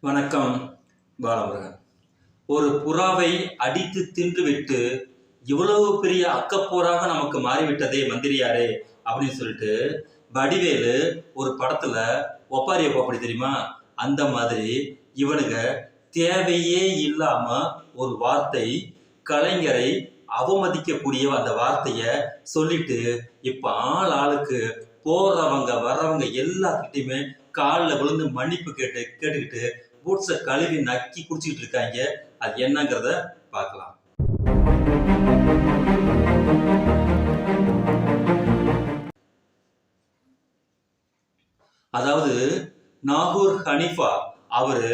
வணக்கம் பாலமுருகன். ஒரு புறாவை அடித்து தின்றுவிட்டு இவ்வளவு பெரிய அக்கப்போராக நமக்கு மாறிவிட்டதே மந்திரியாரே அப்படின்னு சொல்லிட்டு வடிவேலு ஒரு படத்துல ஒப்பாரி அப்படி தெரியுமா, அந்த மாதிரி இவனுங்க தேவையே இல்லாம ஒரு வார்த்தை கலைஞரை அவமதிக்கக்கூடிய அந்த வார்த்தைய சொல்லிட்டு இப்ப ஆளுக்கு போறவங்க வர்றவங்க எல்லாத்துக்கிட்டையுமே காலில் விழுந்து மன்னிப்பு கேட்டுக்கிட்டு பூட்ஸை கழுவி நக்கி குடிச்சிக்கிட்டு இருக்காங்க. அது என்னங்கிறத பார்க்கலாம். அதாவது நாகூர் ஹனீஃபா அவரு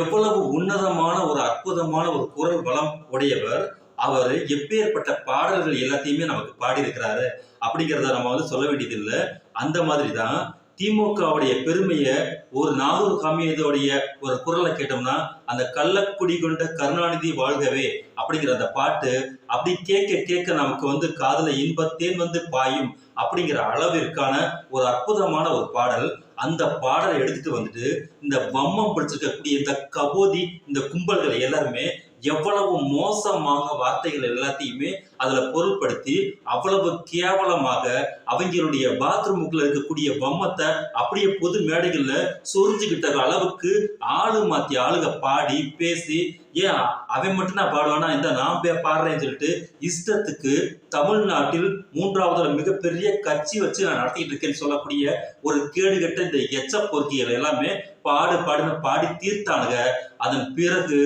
எவ்வளவு உன்னதமான ஒரு அற்புதமான ஒரு குரல் வளம் உடையவர். அவர் எப்பேற்பட்ட பாடல்கள் எல்லாத்தையுமே நமக்கு பாடியிருக்கிறாரு அப்படிங்கிறத நம்ம சொல்ல வேண்டியது இல்லை. அந்த மாதிரி தான் திமுகவுடைய பெருமையை ஒரு நாகூர் ஹமீதுடைய ஒரு குரலை கேட்டோம்னா அந்த கள்ளக்குடி கொண்ட கருணாநிதி வாழ்கவே அப்படிங்கிற அந்த பாட்டு அப்படி கேட்க கேட்க நமக்கு காதல இன்பத்தேன் பாயும் அப்படிங்கிற அளவிற்கான ஒரு அற்புதமான ஒரு பாடல். அந்த பாடலை எடுத்துட்டு இந்த வம்மம் பிடிச்சிருக்கக்கூடிய இந்த கபோதி இந்த கும்பல்களை எல்லாருமே எவ்வளவு மோசமாக வார்த்தைகள் எல்லாத்தையுமே அதுல பொருள்படுத்தி அவ்வளவு கேவலமாக அவங்களுடைய பாத்ரூமுக்குள்ள இருக்கக்கூடிய வம்மத்தை அப்படியே பொது மேடைகள்ல சொரிஞ்சுக்கிட்ட அளவுக்கு ஆளு மாத்தி ஆளுக பாடி பேசி, ஏன் அவன் மட்டும் நான் பாடுவானா, இந்த நான் பாடுறேன்னு சொல்லிட்டு இஷ்டத்துக்கு தமிழ்நாட்டில் 3வது மிகப்பெரிய கட்சி வச்சு நான் நடத்திட்டு இருக்கேன்னு சொல்லக்கூடிய ஒரு கேடுகட்ட இந்த எச்ச பொறுக்கிகள் எல்லாமே பாடுன்னு பாடி தீர்த்தானுங்க. அதன் பிறகு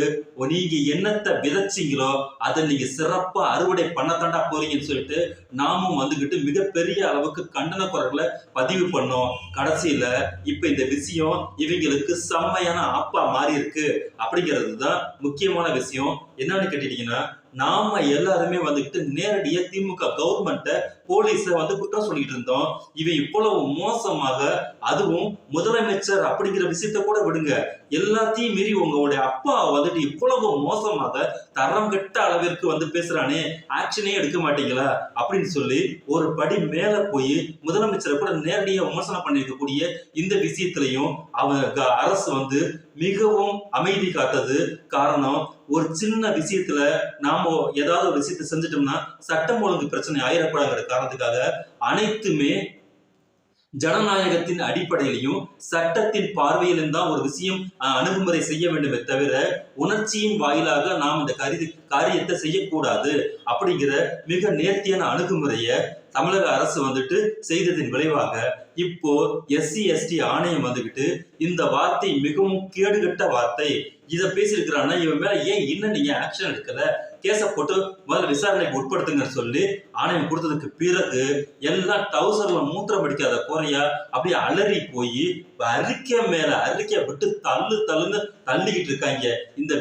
நீங்க என்னத்தை விதைச்சிங்களோ அதை நீங்க சிறப்பா அறுவடை பண்ணத்தாண்டா போறீங்கன்னு சொல்லிட்டு நாமும் மிகப்பெரிய அளவுக்கு கண்டன குரல்களை பதிவு பண்ணோம். கடைசியில இப்ப இந்த விஷயம் இவங்களுக்கு செம்மையான ஆப்பா மாறி இருக்கு அப்படிங்கிறது தான் முக்கியமான விஷயம். என்னன்னு கேட்டீங்கன்னா, நாம எல்லாருமே நேரடியா திமுக கவர்மெண்ட்டை போலீஸ குற்றம் சொல்லிட்டு இருந்தோம். இவன் இவ்வளவு மோசமாக, அதுவும் முதலமைச்சர் அப்படிங்கிற விஷயத்த கூட விடுங்க, எல்லாத்தையும் மீறி உங்களுடைய அப்பா இவ்வளவு மோசமாக தரம் கெட்ட அளவிற்கு பேசுறானே, ஆக்ஷனே எடுக்க மாட்டீங்களா அப்படின்னு சொல்லி ஒரு படி மேல போய் முதலமைச்சரை கூட நேரடியா விமர்சனம் பண்ணிருக்கக்கூடிய இந்த விஷயத்திலையும் அவங்க அரசு மிகவும் அமைதி காத்தது. காரணம், ஒரு சின்ன விஷயத்துல நாம ஏதாவது ஒரு விஷயத்தை செஞ்சிட்டோம்னா சட்டம் ஒழுங்கு பிரச்சனை ஆயிடக்கூடாதுங்கிற காரணத்துக்காக அனைத்துமே ஜனநாயகத்தின் அடிப்படையிலையும் சட்டத்தின் பார்வையிலும் தான் ஒரு விஷயம் அணுகுமுறை செய்ய வேண்டுமே தவிர உணர்ச்சியின் வாயிலாக நாம் இந்த காரியத்தை செய்யக்கூடாது அப்படிங்கிற மிக நேர்த்தியான அணுகுமுறைய தமிழக அரசு செய்ததின் விளைவாக இப்போ SC ST ஆணையம் இந்த வார்த்தை மிகவும் கேடுகட்ட வார்த்தை, இதை பேசியிருக்கிறான்னா இவன் மேல ஏன் இன்னும் நீங்க ஆக்ஷன் எடுக்கல, கேஸ போட்டு முதல்ல விசாரணைக்கு உட்படுத்துங்கன்னு சொல்லி ஆணையம் கொடுத்ததுக்கு பிறகு எல்லாம் டவுசர்ல மூத்திரம் அடிக்காத குறையா அப்படியே அலறி போய் அறிக்கை மேல அறிக்கை விட்டு தள்ளுன்னு தள்ளிக்கிட்டு இருக்காங்க இந்த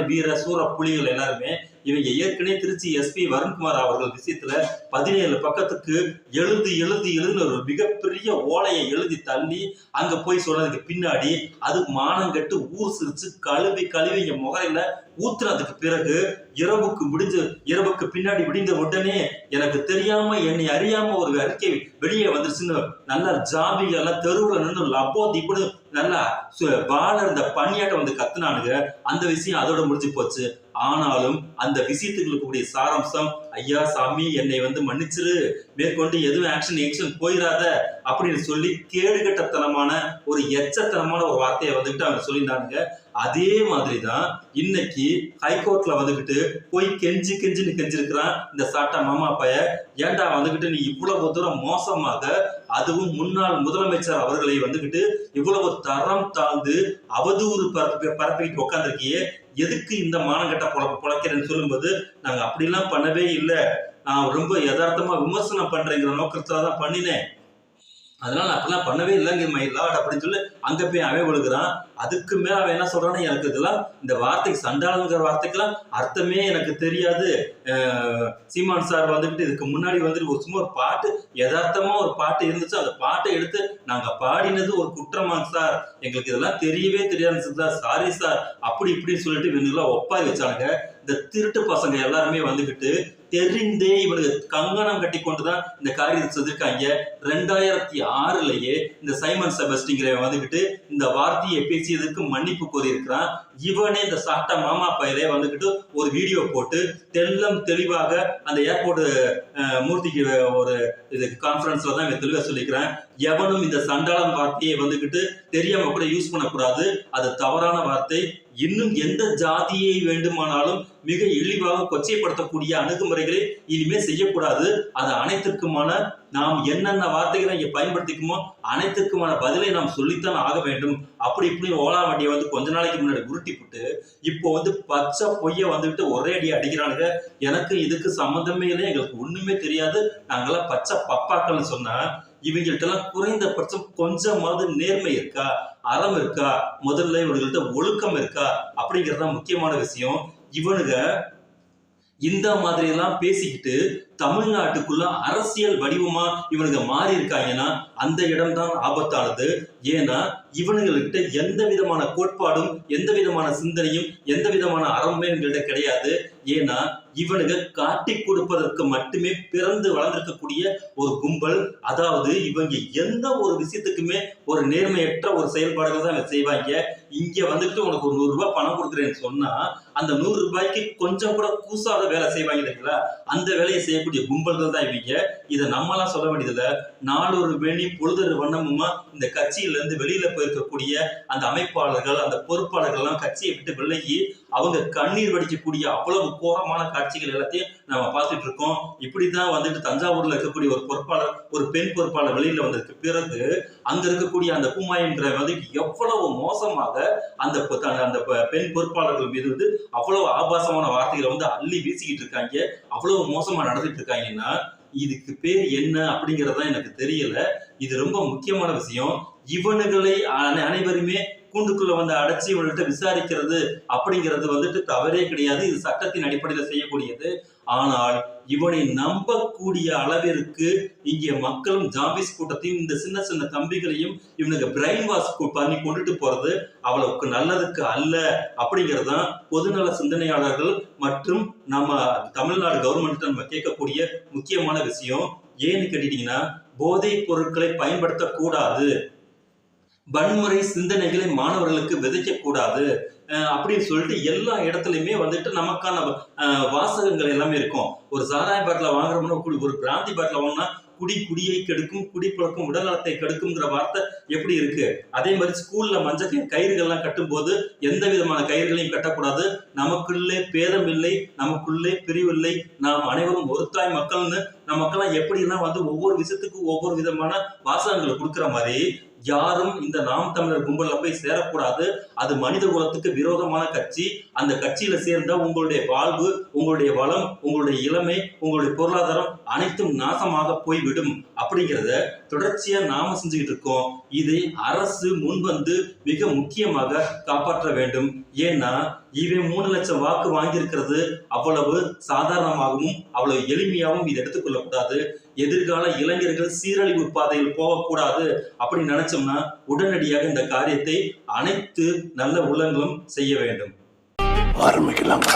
வீர சூர புலிகள் எல்லாருமே. இவங்க ஏற்கனவே திருச்சி SP வருண்குமார் அவர்கள் விஷயத்துல 17 பக்கத்துக்கு எழுதுன்னு ஒரு மிகப்பெரிய ஓலையை எழுதி தள்ளி அங்க போய் சொன்னதுக்கு பின்னாடி அது மானம் கட்டு ஊர் சிரிச்சு கழுவி இங்க முகரையில ஊத்துனதுக்கு பிறகு இரவுக்கு பின்னாடி விடிந்த உடனே எனக்கு தெரியாம என்னை அறியாம ஒரு அறிக்கை வெளியே வந்துருச்சுன்னு நல்லா ஜாபிக எல்லாம் தெருவுல நின்று லப்போ தீப்புன்னு நல்லா வாழ இந்த பணியாட்ட கத்துனானுங்க. அந்த விஷயம் அதோட முடிஞ்சு போச்சு. ஆனாலும் அந்த விஷயத்துக்கு கூடிய சாராம்சம், ஐயா சாமி என்னை மன்னிச்சிரு, மேற்கொண்டு எதுவும் ஆக்ஷன் போயிடாத அப்படின்னு சொல்லி கேடுகட்டத்தனமான ஒரு எச்சத்தனமான ஒரு வார்த்தையை அவங்க சொல்லியிருந்தாங்க. அதே மாதிரிதான் இன்னைக்கு ஹைகோர்ட்ல போய் கெஞ்சின்னு கெஞ்சிருக்கிறான் இந்த சாட்டா மாமா பைய. ஏன்டா நீ இவ்வளவு தூரம் மோசமாக, அதுவும் முன்னாள் முதலமைச்சர் அவர்களை இவ்வளவு தரம் தாழ்ந்து அவதூறு பரப்பிக்கிட்டு உட்காந்துருக்கியே, எதுக்கு இந்த மானங்கட்ட பொழைக்கிறேன்னு சொல்லும்போது நாங்க அப்படிலாம் பண்ணவே இல்லை, நான் ரொம்ப யதார்த்தமா விமர்சனம் பண்றேங்கிற நோக்கத்துலதான் பண்ணினேன், அதனால அப்படிலாம் பண்ணவே இல்லைங்க மை லார்ட் அப்படின்னு சொல்லி அங்க போய் அவன் விழுகிறான். அதுக்கு மேல அவன் என்ன சொல்றான்னு, எனக்கு இதெல்லாம் இந்த வார்த்தைக்கு சண்டாளங்கிற வார்த்தைக்கெல்லாம் அர்த்தமே எனக்கு தெரியாது. சீமான் சார் இதுக்கு முன்னாடி ஒரு சும்மா ஒரு பாட்டு, யதார்த்தமா ஒரு பாட்டு இருந்துச்சு, அந்த பாட்டை எடுத்து நாங்க பாடினது ஒரு குற்றமாங்க சார், எங்களுக்கு இதெல்லாம் தெரியவே தெரியாது சார், சாரி சார் அப்படி இப்படின்னு சொல்லிட்டு இவங்கெல்லாம் ஒப்பாரி வச்சாங்க. இந்த திருட்டு பசங்க எல்லாருமே தெரிந்தே இவனுக்கு கங்கணம் கட்டி கொண்டுதான் இந்த காரியத்தை செஞ்சிருக்காங்க. 2006லயே இந்த சைமன் செபஸ்டிங்கிறவன் வந்துகிட்டு இந்த வார்த்தையை பேசியதுக்கு மன்னிப்பு கோரி இருக்கிறான். இவனே இந்த சாட்டா மாமா பையலே வந்துகிட்டு ஒரு வீடியோ போட்டு தெல்லம் தெளிவாக அந்த ஏர்போர்ட் மூர்த்திக்கு ஒரு இது கான்ஃபரன்ஸ்ல தான் இவன் தெளிவாக சொல்லிக்கிறேன். எவனும் இந்த சண்டாளன் வார்த்தையை வந்துகிட்டு தெரியாம கூட யூஸ் பண்ணக்கூடாது, அது தவறான வார்த்தை. இன்னும் எந்த ஜாதியை வேண்டுமானாலும் மிக இழிவாக கொச்சைப்படுத்தக்கூடிய அணுகுமுறைகளை இனிமே செய்யக்கூடாது. அது அனைத்திற்குமான நாம் என்னென்ன வார்த்தைகளை இங்க பயன்படுத்திக்குமோ அனைத்திற்குமான பதிலை நாம் சொல்லித்தான் ஆக வேண்டும். அப்படி இப்படி ஓலா வண்டியை வந்து கொஞ்ச நாளைக்கு முன்னாடி உருட்டி போட்டு இப்போ வந்து பச்சை பொய்ய வந்துட்டு ஒரே அடி அடிக்கிறானுங்க. எனக்கு இதுக்கு சம்மந்தமே இல்லை, எங்களுக்கு ஒண்ணுமே தெரியாது, நாங்கெல்லாம் பச்சை பப்பாக்கள்னு சொன்னா இவங்கள்ட்ட எல்லாம் குறைந்தபட்சம் கொஞ்சமாவது நேர்மை இருக்கா, அறம் இருக்கா, முதல்ல இவங்கள்ட்ட ஒழுக்கம் இருக்கா அப்படிங்கறதுதான் முக்கியமான விஷயம். இவனுங்க இந்த மாதிரி எல்லாம் பேசிக்கிட்டு தமிழ்நாட்டுக்குள்ள அரசியல் வடிவமா இவனுங்க மாறி இருக்காங்கன்னா அந்த இடம் தான் ஆபத்தானது. ஏன்னா இவனுங்கள்கிட்ட எந்த விதமான கோட்பாடும் எந்த விதமான சிந்தனையும் எந்த விதமான அறமே இவங்கள்ட்ட கிடையாது. ஏன்னா இவனுங்க காட்டி கொடுப்பதற்கு மட்டுமே பிறந்து வளர்ந்திருக்கக்கூடிய ஒரு கும்பல். அதாவது இவங்க எந்த ஒரு விஷயத்துக்குமே ஒரு நேர்மையற்ற ஒரு செயல்பாடுகள் தான் செய்வாங்க. இங்க வந்துட்டு உனக்கு ஒரு 100 ரூபாய் பணம் கொடுக்குறேன்னு சொன்னா அந்த 100 ரூபாய்க்கு கொஞ்சம் கூட கூசாத வேலை செய்வாங்க இல்லைங்களா, அந்த வேலையை செய்யக்கூடிய கும்பல்கள் தான் இவங்க. இதை நம்மலாம் சொல்ல வேண்டியதில்ல. நாளொரு வேணி பொழுதொரு வண்ணமுமா இந்த கட்சியில இருந்து வெளியில போயிருக்கக்கூடிய அந்த அமைப்பாளர்கள் அந்த பொறுப்பாளர்கள் எல்லாம் கட்சியை விட்டு விலகி அவங்க கண்ணீர் வடிக்கக்கூடிய அவ்வளவு கோரமான காட்சிகள் எல்லாத்தையும் நம்ம பார்த்துட்டு இருக்கோம். இப்படிதான் வந்துட்டு தஞ்சாவூர்ல இருக்கக்கூடிய ஒரு பொறுப்பாளர், ஒரு பெண் பொறுப்பாளர் வெளியில வந்ததுக்கு பிறகு அங்க இருக்கக்கூடிய அந்த பூமாயின்ற வந்து எவ்வளவு மோசமாக அந்த பெண் பொறுப்பாளர்கள் மீது வந்து அவ்வளவு ஆபாசமான வார்த்தைகளை வந்து அள்ளி வீசிக்கிட்டு இருக்காங்க, அவ்வளவு மோசமா நடந்துட்டு இருக்காங்கன்னா இதுக்கு பேர் என்ன அப்படிங்கறதா எனக்கு தெரியல. இது ரொம்ப முக்கியமான விஷயம். இவனுகளை அனைவருமே கூண்டுக்குள்ள வந்து அடைச்சி இவன்கிட்ட விசாரிக்கிறது அப்படிங்கிறது வந்துட்டு தவறே கிடையாது, இது சட்டத்தின் அடிப்படையில் செய்யக்கூடியது. ஆனால் இவனை நம்பக்கூடிய அளவிற்கு இங்கே மக்களும் ஜாம்பிஸ் கூட்டத்தையும் இந்த சின்ன சின்ன தம்பிகளையும் இவனுக்கு பிரெயின் வாஷ் பண்ணி கொண்டுட்டு போறது அவ்வளவுக்கு நல்லதுக்கு அல்ல அப்படிங்கறதுதான் பொதுநல சிந்தனையாளர்கள் மற்றும் நம்ம தமிழ்நாடு கவர்மெண்ட் நம்ம கேட்கக்கூடிய முக்கியமான விஷயம். ஏன்னு கேட்டீங்கன்னா போதைப் பொருட்களை பயன்படுத்தக்கூடாது, வன்முறை சிந்தனைகளை மாணவர்களுக்கு விதைக்க கூடாது அப்படின்னு சொல்லிட்டு எல்லா இடத்துலயுமே வந்துட்டு நமக்கான வாசகங்கள் எல்லாமே இருக்கும். ஒரு சாராய பாட்டில வாங்குறோம்னா ஒரு பிராந்தி பாட்டில வாங்கினா குடியை கெடுக்கும், குடிப்பழக்கம் உடல் நலத்தை கெடுக்கும்ங்கிற வார்த்தை எப்படி இருக்கு. அதே மாதிரி ஸ்கூல்ல மஞ்சள் கயிறுகள்லாம் கட்டும் போது எந்த விதமான கயிறுகளையும் கட்டக்கூடாது, நமக்குள்ளே பேதம் இல்லை, நமக்குள்ளே பிரிவில்லை, நாம் அனைவரும் ஒருத்தாய் மக்கள்னு நமக்கெல்லாம் எப்படின்னா வந்து ஒவ்வொரு விஷயத்துக்கும் ஒவ்வொரு விதமான வாசகங்களை கொடுக்குற மாதிரி யாரும் இந்த நாம் தமிழர் கும்பல்ல போய் சேரக்கூடாது. அது மனித குலத்துக்கு விரோதமான கட்சி. அந்த கட்சியில சேர்ந்தா உங்களுடைய வாழ்வு, உங்களுடைய வளம், உங்களுடைய இளமை, உங்களுடைய பொருளாதாரம் அனைத்தும் நாசமாக போய்விடும் அப்படிங்கிறத தொடர்ச்சியா நாம செஞ்சுக்கிட்டு இருக்கோம். இதை அரசு முன்வந்து மிக முக்கியமாக காப்பாற்ற வேண்டும். ஏன்னா இவன் 3 லட்சம் வாக்கு வாங்கியிருக்கிறது அவ்வளவு சாதாரணமாகவும் அவ்வளவு எளிமையாகவும் இதை எடுத்துக்கொள்ளக்கூடாது. எதிர்கால இளைஞர்கள் சீரழிவு பாதையில் போகக்கூடாது அப்படின்னு நினைச்சோம்னா உடனடியாக இந்த காரியத்தை அனைத்து நல்ல உள்ளங்களும் செய்ய வேண்டும். ஆரம்பிக்கலாம்.